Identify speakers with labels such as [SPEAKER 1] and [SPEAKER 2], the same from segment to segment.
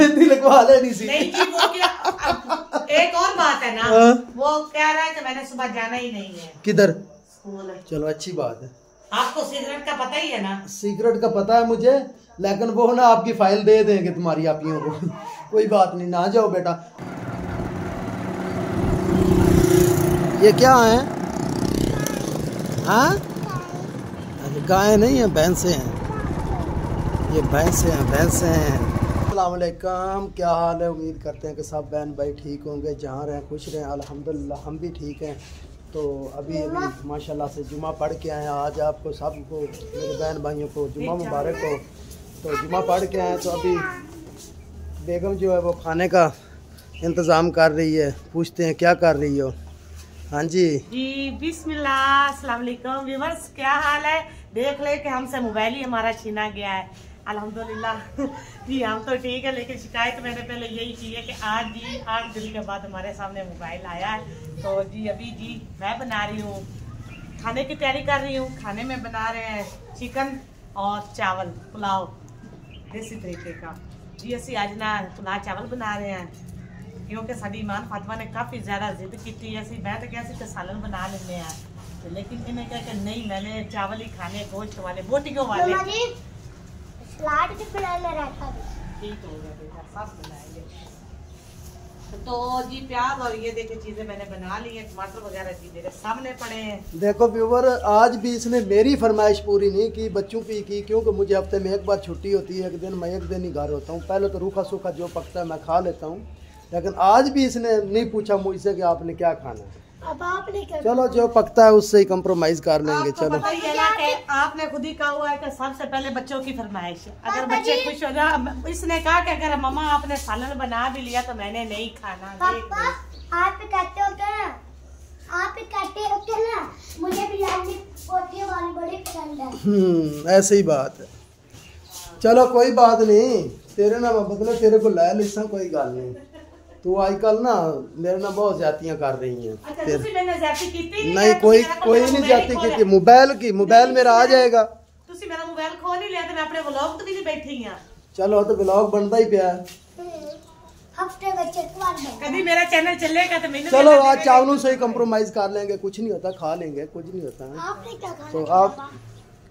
[SPEAKER 1] मेहंदी लगवा लेनी सी।
[SPEAKER 2] नहीं जी वो क्या, एक और बात है ना, वो कह रहा है कि मैंने सुबह जाना ही नहीं है।
[SPEAKER 1] किधर?
[SPEAKER 2] स्कूल।
[SPEAKER 1] चलो अच्छी बात है।
[SPEAKER 2] आपको सिगरेट का पता ही है ना?
[SPEAKER 1] सिगरेट का पता है मुझे, लेकिन वो ना आपकी फाइल दे देंगे तुम्हारी आपियों को। कोई बात नहीं, ना जाओ बेटा। ये क्या है? हाँ गाय नहीं है, भैंसे हैं। ये भैंसे हैं। अस्सलाम वालेकुम, क्या हाल है? उम्मीद करते हैं कि सब बहन भाई ठीक होंगे, जहाँ रहें खुश रहें। अल्हम्दुलिल्लाह हम भी ठीक हैं। तो अभी माशाल्लाह से जुमा पढ़ के आए हैं। आज आपको सबको, मेरे बहन भाइयों को जुमा मुबारक हो। तो जुमा पढ़ के आए, तो अभी बेगम जो है वो खाने का इंतज़ाम कर रही है। पूछते हैं क्या कर रही हो? हाँ जी
[SPEAKER 2] बिस्मिल्लाह, अस्सलाम वालेकुम व्यूअर्स, क्या हाल है? देख ले कि हमसे मोबाइल ही हमारा छीना गया है। अल्हम्दुलिल्लाह जी हम तो ठीक है, लेकिन शिकायत मैंने पहले यही की है कि आज जी 8 दिन के बाद हमारे सामने मोबाइल आया है। तो जी अभी जी मैं बना रही हूँ, खाने की तैयारी कर रही हूँ। खाने में बना रहे हैं चिकन और चावल, पुलाव देसी तरीके का जी। असी आज ना पुलाव चावल बना रहे हैं, क्योंकि साड़ी ईमान फातिमा ने काफ़ी ज़्यादा जिद की थी। ऐसी मैं तो कैसे तो सालन बना लेने हैं, तो लेकिन इन्हें कहा कि नहीं, मैंने चावल ही खाने, गोश्त वाले, बोटियों वाले।
[SPEAKER 3] सलाद भी बनाना रहता है।
[SPEAKER 2] ठीक हो गया बेटा, सब बनाएंगे। तो जी प्याज और ये देखिए चीजें मैंने बना ली है, टमाटर वगैरह जी मेरे सामने पड़े हैं।
[SPEAKER 1] देखो व्यूवर, आज भी इसने मेरी फरमाइश पूरी नहीं की, बच्चों की, क्योंकि मुझे हफ्ते में एक बार छुट्टी होती है। एक दिन मैं एक दिन ही घर होता हूँ। पहले तो रूखा सूखा जो पकता है मैं खा लेता हूँ, लेकिन आज भी इसने नहीं पूछा मुझसे कि आपने क्या खाना है।
[SPEAKER 3] अब आपने क्या?
[SPEAKER 1] चलो जो पकता है उससे ही कंप्रोमाइज कर लेंगे। चलो
[SPEAKER 2] पता ही है ना कि आपने खुद ही कहा हुआ है कि सबसे पहले बच्चों की फरमाइश है। अगर बच्चे खुश हो जाए, इसने कहा कि अगर मम्मा आपने सालन बना भी लिया तो मैंने नहीं खाना।
[SPEAKER 3] पापा आप ही कहते होते हैं, आप ही कहते होते हैं ना, मुझे बिरयानी पोटियों वाली बड़ी पसंद है।
[SPEAKER 1] ऐसे ही बात है। चलो कोई बात नहीं, तेरे ना बदले तेरे को लै लिसा, कोई गल नहीं। तू आजकल ना मेरे ना बहुत ज्यादतियां कर रही हैं।
[SPEAKER 2] अच्छा, मैंने ज्यादती की
[SPEAKER 1] नहीं, कोई नहीं ज्यादती की। मोबाइल मेरा आ जाएगा।
[SPEAKER 2] तुसी मेरा मोबाइल खो नहीं लिया तो मैं अपने व्लॉग तो भी नहीं बैठी हां।
[SPEAKER 1] चलो तो व्लॉग बनता ही पिया है।
[SPEAKER 3] हफ्ते में एक बार
[SPEAKER 2] कभी मेरा चैनल चलेगा तो मैंने
[SPEAKER 1] चलो आज चावलों से ही कंप्रोमाइज कर लेंगे, कुछ नहीं होता, खा लेंगे, कुछ नहीं होता है।
[SPEAKER 3] आपने क्या खाना?
[SPEAKER 1] तो आप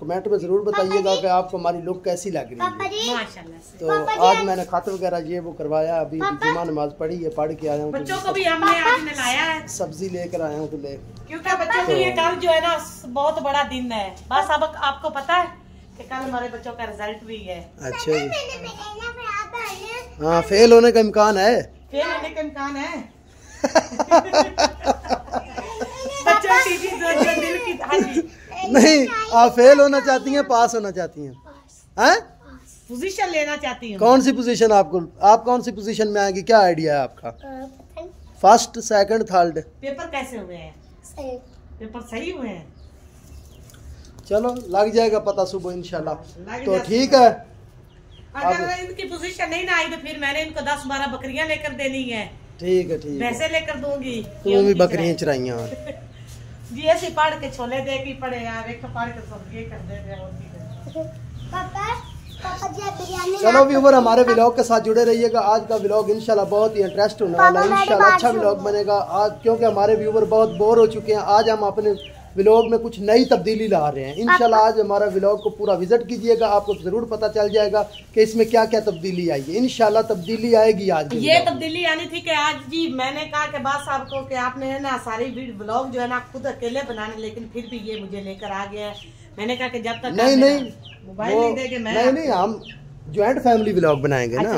[SPEAKER 1] कमेंट में जरूर बताइएगा कि आपको हमारी लुक कैसी लग रही है।
[SPEAKER 2] माशाल्लाह से।
[SPEAKER 1] तो आज मैंने खत वगैरह ये वो करवाया, अभी जुमा नमाज पढ़ी है, पढ़ के आया हूँ।
[SPEAKER 2] बच्चों को भी हमने आज नहलाया है,
[SPEAKER 1] सब्जी लेकर आया हूँ तो ले,
[SPEAKER 2] क्योंकि बच्चों के लिए कल जो है ना बहुत बड़ा दिन है। बस अब आपको पता है कि कल हमारे बच्चों का रिजल्ट भी है।
[SPEAKER 1] अच्छा जी, हाँ फेल होने का इम्कान है।
[SPEAKER 2] फेल होने का इम्कान है। बच्चों की जो दिल की हाजी
[SPEAKER 1] नहीं, आप फेल होना चाहती हैं, पास होना चाहती हैं? हैं?
[SPEAKER 2] पोजीशन लेना चाहती हूँ।
[SPEAKER 1] कौन सी पोजीशन आप कौन सी पोजीशन में आएंगी? क्या आइडिया है आपका? First, second, third?
[SPEAKER 2] पेपर कैसे हुए हैं?
[SPEAKER 3] सही।
[SPEAKER 2] पेपर सही हुए हैं।
[SPEAKER 1] चलो लग जाएगा पता सुबह इंशाल्लाह। तो ठीक है,
[SPEAKER 2] अगर इनकी पोजीशन नहीं ना आई तो फिर मैंने इनको 10-12 बकरियां लेकर देनी है।
[SPEAKER 1] ठीक है, ठीक है,
[SPEAKER 2] वैसे लेकर दूंगी।
[SPEAKER 1] तू भी बकरियां चराइयां
[SPEAKER 2] जी ऐसे पढ़ के छोले दे के पड़े यार, एक पढ़ के सब्जी कर दे रहे और
[SPEAKER 3] पापा जी बिरयानी।
[SPEAKER 1] चलो व्यूअर, हमारे व्लॉग के साथ जुड़े रहिएगा। आज का व्लॉग इंशाल्लाह बहुत ही इंटरेस्ट होने वाला है। इंशाल्लाह अच्छा व्लॉग बनेगा आज, क्योंकि हमारे व्यूअर बहुत बोर हो चुके हैं। आज हम अपने व्लॉग में कुछ नई तब्दीली ला रहे हैं। इंशाल्लाह आज हमारा व्लॉग को पूरा विजिट कीजिएगा, आपको जरूर पता चल जाएगा कि इसमें क्या क्या तब्दीली आई है। इंशाल्लाह तब्दीली आएगी आज।
[SPEAKER 2] ये तब्दीली आनी थी कि आज जी मैंने कहा कि बस आपको कि आपने है ना सारी व्लॉग जो है ना खुद अकेले बनाने, लेकिन फिर भी ये मुझे लेकर आ गया है। मैंने कहा कि जब तक
[SPEAKER 1] नहीं
[SPEAKER 2] मोबाइल नहीं देंगे मैं
[SPEAKER 1] नहीं, हम ज्वाइंट फैमिली व्लॉग बनाएंगे ना।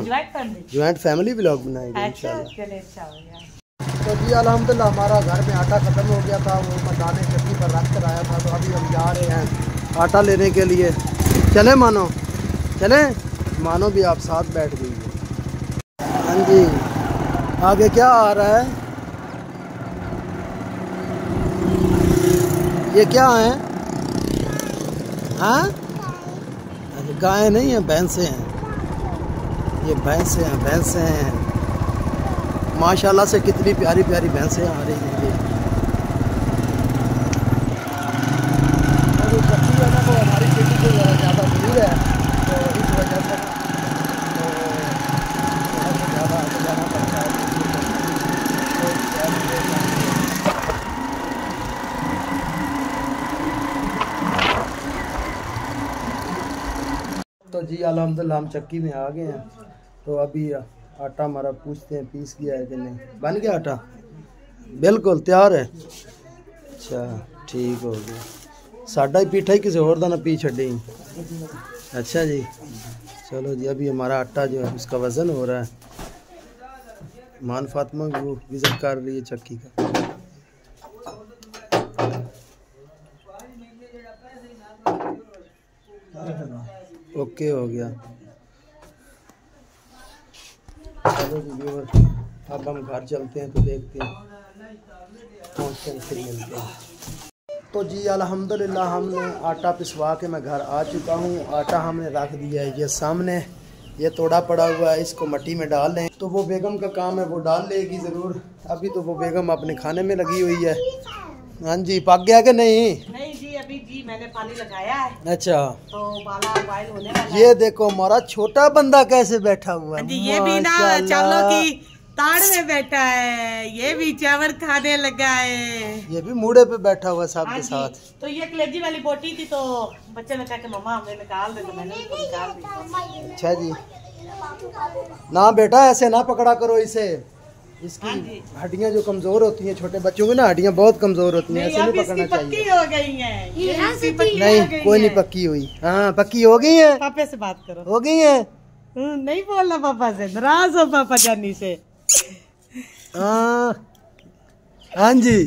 [SPEAKER 1] ज्वाइंट फैमिली व्लॉग बनाएंगे इंशाल्लाह। तो जी अल्हम्दुलिल्लाह हमारा घर में आटा ख़त्म हो गया था, वो मैं दाने चक्की पर रख कर आया था। तो अभी हम जा रहे हैं आटा लेने के लिए। चले मानो, चले मानो भी आप साथ बैठ गई है। हाँ जी, आगे क्या आ रहा है? ये क्या है? हाँ गाय नहीं है, भैंसे हैं। ये भैंसे हैं माशाल्लाह से, कितनी प्यारी प्यारी भैंसें आ रही हैं। जो बच्ची है ना वो हमारी बेटी से ज़्यादा दूर है, तो इस वजह से जी अल्हम्दुलिल्लाह हम चक्की में आ गए हैं। तो अभी आटा हमारा पूछते हैं पीस गया है कि नहीं। बन गया आटा, बिल्कुल तैयार है। अच्छा ठीक हो गया। साडा ही पीठा ही किसी और का ना पी छड़ी। अच्छा जी चलो जी, अभी हमारा आटा जो है उसका वज़न हो रहा है। मान फातिमा भी वो विज़िट कर रही है चक्की का। ओके हो गया। चलो जी व्यूअर, अब हम घर चलते हैं तो देखते हैं पहुँचते हैं फिर मिलते हैं। तो जी अल्हम्दुलिल्लाह हमने आटा पिसवा के मैं घर आ चुका हूँ। आटा हमने रख दिया है ये सामने, ये तोड़ा पड़ा हुआ है, इसको मिट्टी में डाल लें। तो वो बेगम का काम है, वो डाल लेगी ज़रूर। अभी तो वो बेगम अपने खाने में लगी हुई है। हाँ जी पक गया कि नहीं?
[SPEAKER 2] नहीं जी अभी जी मैंने पानी लगाया है।
[SPEAKER 1] अच्छा
[SPEAKER 2] तो बाला बॉयल होने वाला
[SPEAKER 1] ये देखो हमारा छोटा बंदा कैसे बैठा हुआ है।
[SPEAKER 2] जी, ये भी ना
[SPEAKER 1] माशाल्लाह।
[SPEAKER 2] चावलों की ताड़ में बैठा है, ये भी चावल खाने लगा है।
[SPEAKER 1] ये भी मूड़े पे बैठा हुआ है
[SPEAKER 2] हाँ
[SPEAKER 1] सबके
[SPEAKER 2] जी,
[SPEAKER 1] साथ।
[SPEAKER 2] तो ये कलेजी वाली बोटी थी तो बच्चे ने कहा कि मम्मा हमें निकाल दे, तो मैंने उसको निकाल दी।
[SPEAKER 1] अच्छा जी ना बेटा ऐसे ना पकड़ा करो इसे, इसकी
[SPEAKER 2] हाँ जी।
[SPEAKER 1] हड्डियां जो कमजोर होती हैं, छोटे बच्चों की ना हड्डियां बहुत कमजोर होती हैं,
[SPEAKER 2] नहीं,
[SPEAKER 1] ऐसे
[SPEAKER 2] अब
[SPEAKER 1] नहीं
[SPEAKER 2] इसकी
[SPEAKER 1] पकड़ना
[SPEAKER 2] पक्की
[SPEAKER 1] चाहिए।
[SPEAKER 2] हो गई है, ये इसकी पक्की हो
[SPEAKER 1] नहीं
[SPEAKER 2] गई
[SPEAKER 1] कोई नहीं
[SPEAKER 2] है।
[SPEAKER 1] पक्की हुई। हाँ पक्की हो गई है,
[SPEAKER 2] पापा से बात करो।
[SPEAKER 1] हो गई है।
[SPEAKER 2] नहीं बोलना पापा से, नाराज हो पापा जानी से।
[SPEAKER 1] हाँ हाँ जी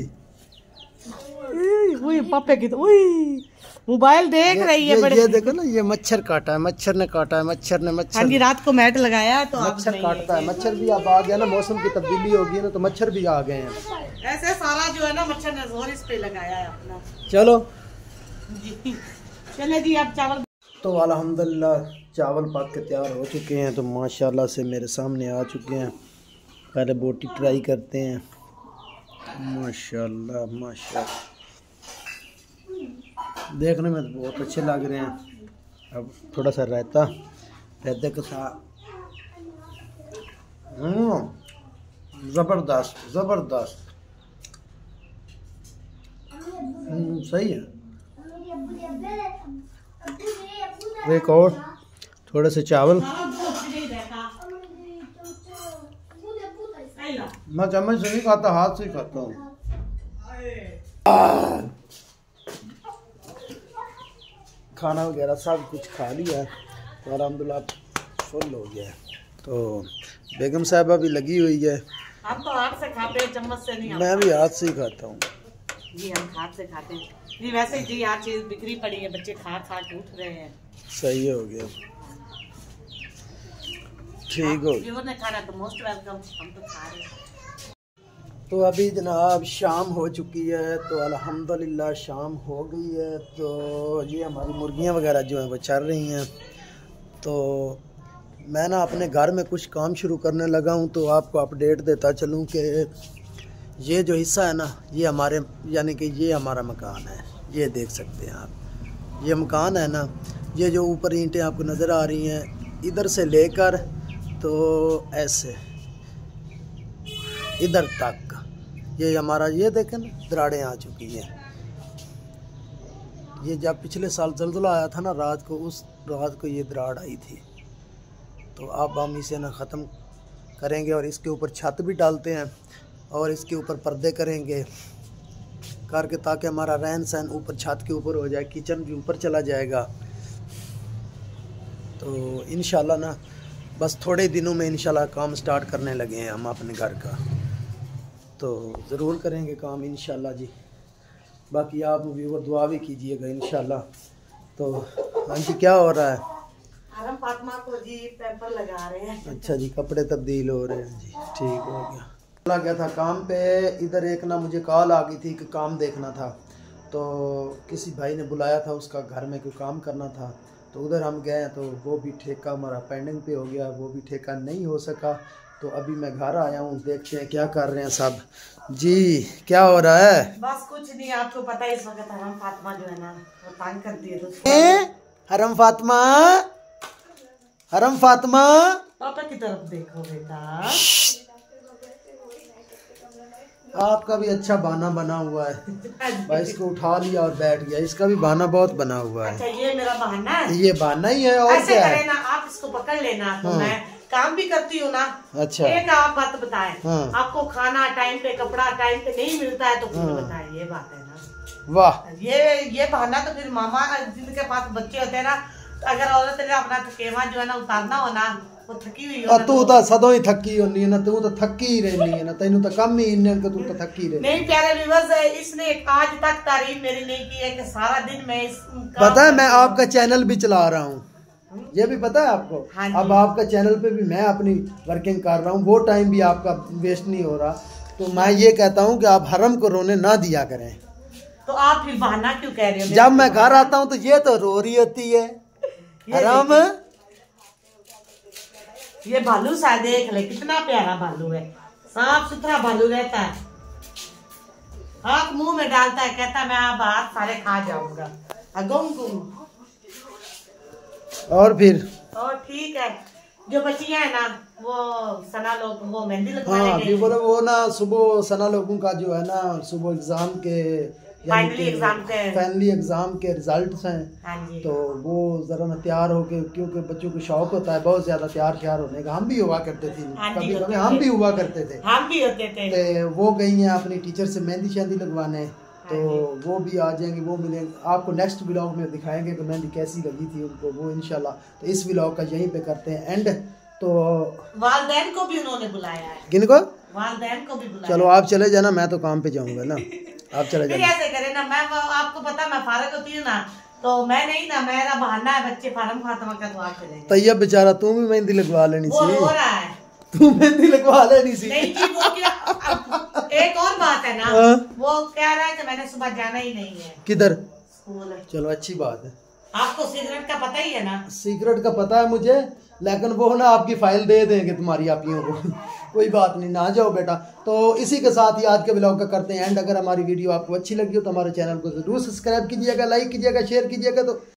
[SPEAKER 2] उई पापे की तो उई मोबाइल देख रही है बड़े।
[SPEAKER 1] ये देखो ना, ये मच्छर काटा है, मच्छर ने काटा है, मच्छर ने
[SPEAKER 2] हाँ
[SPEAKER 1] मच्छर
[SPEAKER 2] जी रात को मैट लगाया तो अब
[SPEAKER 1] मच्छर
[SPEAKER 2] नहीं
[SPEAKER 1] काटता
[SPEAKER 2] है।
[SPEAKER 1] है। मच्छर भी अब आ गया ना, मौसम की तब्दीली होगी ना तो मच्छर भी आ गए हैं।
[SPEAKER 2] ऐसे सारा जो है ना मच्छर ने जोर इस पे लगाया है अपना।
[SPEAKER 1] चलो
[SPEAKER 2] जी चले जी अब चावल।
[SPEAKER 1] तो अल्हम्दुलिल्लाह चावल पक के तैयार हो चुके हैं। तो माशाल्लाह से मेरे सामने आ चुके हैं। पहले बोटी ट्राई करते हैं। माशाल्लाह माशाल्लाह देखने में तो बहुत अच्छे लग रहे हैं। अब थोड़ा सा रायता, रायते के साथ ज़बरदस्त ज़बरदस्त। सही है। एक और थोड़े से चावल। मैं चम्मच से नहीं खाता, हाथ से ही खाता हूँ। खाना वगैरह सब कुछ खा लिया है तो अल्हम्दुलिल्लाह फुल हो गया है। तो बेगम साहिबा भी लगी हुई है।
[SPEAKER 2] हम तो हाथ से खाते हैं, चम्मच से नहीं।
[SPEAKER 1] मैं भी हाथ से ही खाता हूँ
[SPEAKER 2] जी, हम हाथ से खाते हैं जी। वैसे जी हर चीज बिखरी पड़ी है, बच्चे खा खा के उठ रहे हैं।
[SPEAKER 1] सही हो गया, ठीक हो गया।
[SPEAKER 2] ने खाना तो मोस्ट वेलकम, हम तो खा रहे हैं।
[SPEAKER 1] तो अभी जनाब शाम हो चुकी है। तो अल्हम्दुलिल्लाह शाम हो गई है। तो ये हमारी मुर्गियाँ वगैरह जो हैं वो चल रही हैं। तो मैं ना अपने घर में कुछ काम शुरू करने लगा हूँ। तो आपको अपडेट देता चलूँ कि ये जो हिस्सा है ना, ये हमारे यानी कि ये हमारा मकान है। ये देख सकते हैं आप, ये मकान है ना, ये जो ऊपर ईंटें आपको नज़र आ रही हैं, इधर से लेकर तो ऐसे इधर तक ये हमारा, ये देखें ना दरारें आ चुकी हैं। ये जब पिछले साल ज़लज़ला आया था ना रात को, उस रात को ये दरार आई थी। तो अब हम इसे ना ख़त्म करेंगे और इसके ऊपर छत भी डालते हैं और इसके ऊपर पर्दे करेंगे करके, ताकि हमारा रहन सहन ऊपर छत के ऊपर हो जाए, किचन भी ऊपर चला जाएगा। तो इंशाल्लाह ना बस थोड़े दिनों में इंशाल्लाह काम स्टार्ट करने लगे हैं हम अपने घर का। तो ज़रूर करेंगे काम इंशाल्लाह जी। बाकी आप व्यूअर दुआ भी कीजिएगा इंशाल्लाह। तो हाँ जी क्या हो रहा है?
[SPEAKER 2] हम फातिमा को जी पैम्पर लगा रहे हैं।
[SPEAKER 1] अच्छा जी, कपड़े तब्दील हो रहे हैं जी, ठीक हो गया। चला गया था काम पे, इधर एक ना मुझे कॉल आ गई थी कि काम देखना था। तो किसी भाई ने बुलाया था, उसका घर में कोई काम करना था। तो उधर हम गए तो वो भी ठेका हमारा पेंडिंग पे हो गया, वो भी ठेका नहीं हो सका। तो अभी मैं घर आया हूँ, देखते हैं क्या कर रहे हैं सब। जी क्या हो रहा है?
[SPEAKER 2] बस कुछ नहीं, आपको पता है इस वक्त हरम फातिमा जो है ना वो तंग कर दिए। तो
[SPEAKER 1] हरम फातिमा, हरम फातिमा
[SPEAKER 2] पापा की तरफ देखो बेटा।
[SPEAKER 1] आपका भी अच्छा बहाना बना हुआ है भाई, इसको उठा लिया और बैठ गया, इसका भी बहाना बहुत बना हुआ है।
[SPEAKER 2] अच्छा ये मेरा बहाना है,
[SPEAKER 1] ये बहाना ही है और
[SPEAKER 2] ऐसे
[SPEAKER 1] क्या
[SPEAKER 2] करे
[SPEAKER 1] है।
[SPEAKER 2] ना, आप इसको पकड़ लेना, तो मैं काम भी करती हूँ ना।
[SPEAKER 1] अच्छा
[SPEAKER 2] एक आप बात बताएं,
[SPEAKER 1] हाँ।
[SPEAKER 2] आपको खाना टाइम पे, कपड़ा टाइम पे नहीं मिलता है तो फिर बताएं, ये बात है ना।
[SPEAKER 1] वाह,
[SPEAKER 2] ये बहाना तो फिर मामा जिनके पास बच्चे होते हैं ना, अगर औरत ने अपना थकेवा जो है ना उतारना हो ना, वो थकी हुई हो ना,
[SPEAKER 1] तू तो सदों ही थकी होनी है ना, तू तो थकी ही रहनी है ना, तेनू तो कम ही इन्हें तू तो थकी रहनी।
[SPEAKER 2] नहीं प्यारे व्यूअर्स, इसने आज तक तारीफ मेरी नहीं की है कि सारा दिन मैं इस
[SPEAKER 1] पता है मैं आपका चैनल भी चला रहा हूँ, ये भी पता है आपको।
[SPEAKER 2] हाँ
[SPEAKER 1] अब आपका चैनल पे भी मैं अपनी वर्किंग कर रहा हूँ, वो टाइम भी आपका वेस्ट नहीं हो रहा। तो मैं ये कहता हूँ कि आप हरम को रोने ना दिया करें।
[SPEAKER 2] तो आप फिर बहाना क्यों कह रहे हो?
[SPEAKER 1] जब मैं घर आता हूँ तो ये तो रो रही होती है। हरम
[SPEAKER 2] ये भालू सा देख ले, कितना प्यारा भालू है, साफ सुथरा भालू रहता है, हाथ मुंह में डालता है, कहता है मैं आप हाथ सारे खा जाऊंगा।
[SPEAKER 1] और फिर
[SPEAKER 2] और ठीक है, जो बच्चियां है ना वो सना लोग वो मेहंदी लगवाने
[SPEAKER 1] हाँ
[SPEAKER 2] गई।
[SPEAKER 1] वो ना सुबह सना लोगों का जो है ना सुबह एग्जाम के फाइनली एग्जाम के रिजल्ट्स हैं।
[SPEAKER 2] हाँ जी।
[SPEAKER 1] तो वो जरा ना तैयार होके, क्योंकि बच्चों को शौक होता है बहुत ज्यादा तैयार श्यार होने का, हम भी हुआ करते थे, कभी कभी हम भी हुआ करते थे,
[SPEAKER 2] हम भी होते थे।
[SPEAKER 1] तो वो गई हैं अपनी टीचर से मेहंदी शहंदी लगवाने, तो वो भी आ जाएंगे, वो मिलेंगे आपको नेक्स्ट व्लॉग में दिखाएंगे कि मेहंदी कैसी लगी थी उनको, वो इंशाल्लाह। तो इस व्लॉग का यहीं पे करते हैं एंड। तो
[SPEAKER 2] वालदैन को भी उन्होंने बुलाया है।
[SPEAKER 1] किनको?
[SPEAKER 2] वालदैन को भी बुलाया।
[SPEAKER 1] चलो आप चले जाना, मैं तो काम पे जाऊंगा ना, आप चले जाना।
[SPEAKER 2] ऐसे करे ना, मैं आपको पता मैं फारग होती हूँ ना, तो मैं नहीं ना, मेरा बहाना है बच्चे फार्म खात्मा का, तो आप चलेंगे।
[SPEAKER 1] तैयब बेचारा तू भी मेहंदी लगवा लेनी
[SPEAKER 2] वो
[SPEAKER 1] सी,
[SPEAKER 2] रो रहा है,
[SPEAKER 1] तू मेहंदी लगवा लेनी सी।
[SPEAKER 2] नहीं जी वो क्या, एक और बात है ना, वो कह रहा है कि मैंने सुबह जाना ही नहीं है
[SPEAKER 1] किधर?
[SPEAKER 2] स्कूल।
[SPEAKER 1] चलो अच्छी बात है।
[SPEAKER 2] आपको सिगरेट का पता ही है ना?
[SPEAKER 1] सीक्रेट का पता है मुझे, लेकिन वो ना आपकी फाइल दे देंगे तुम्हारी आपियों को। कोई बात नहीं, ना जाओ बेटा। तो इसी के साथ ही आज के ब्लॉग का करते हैं एंड। अगर हमारी वीडियो आपको अच्छी लगी हो तो हमारे चैनल को जरूर सब्सक्राइब कीजिएगा, लाइक कीजिएगा, शेयर कीजिएगा। तो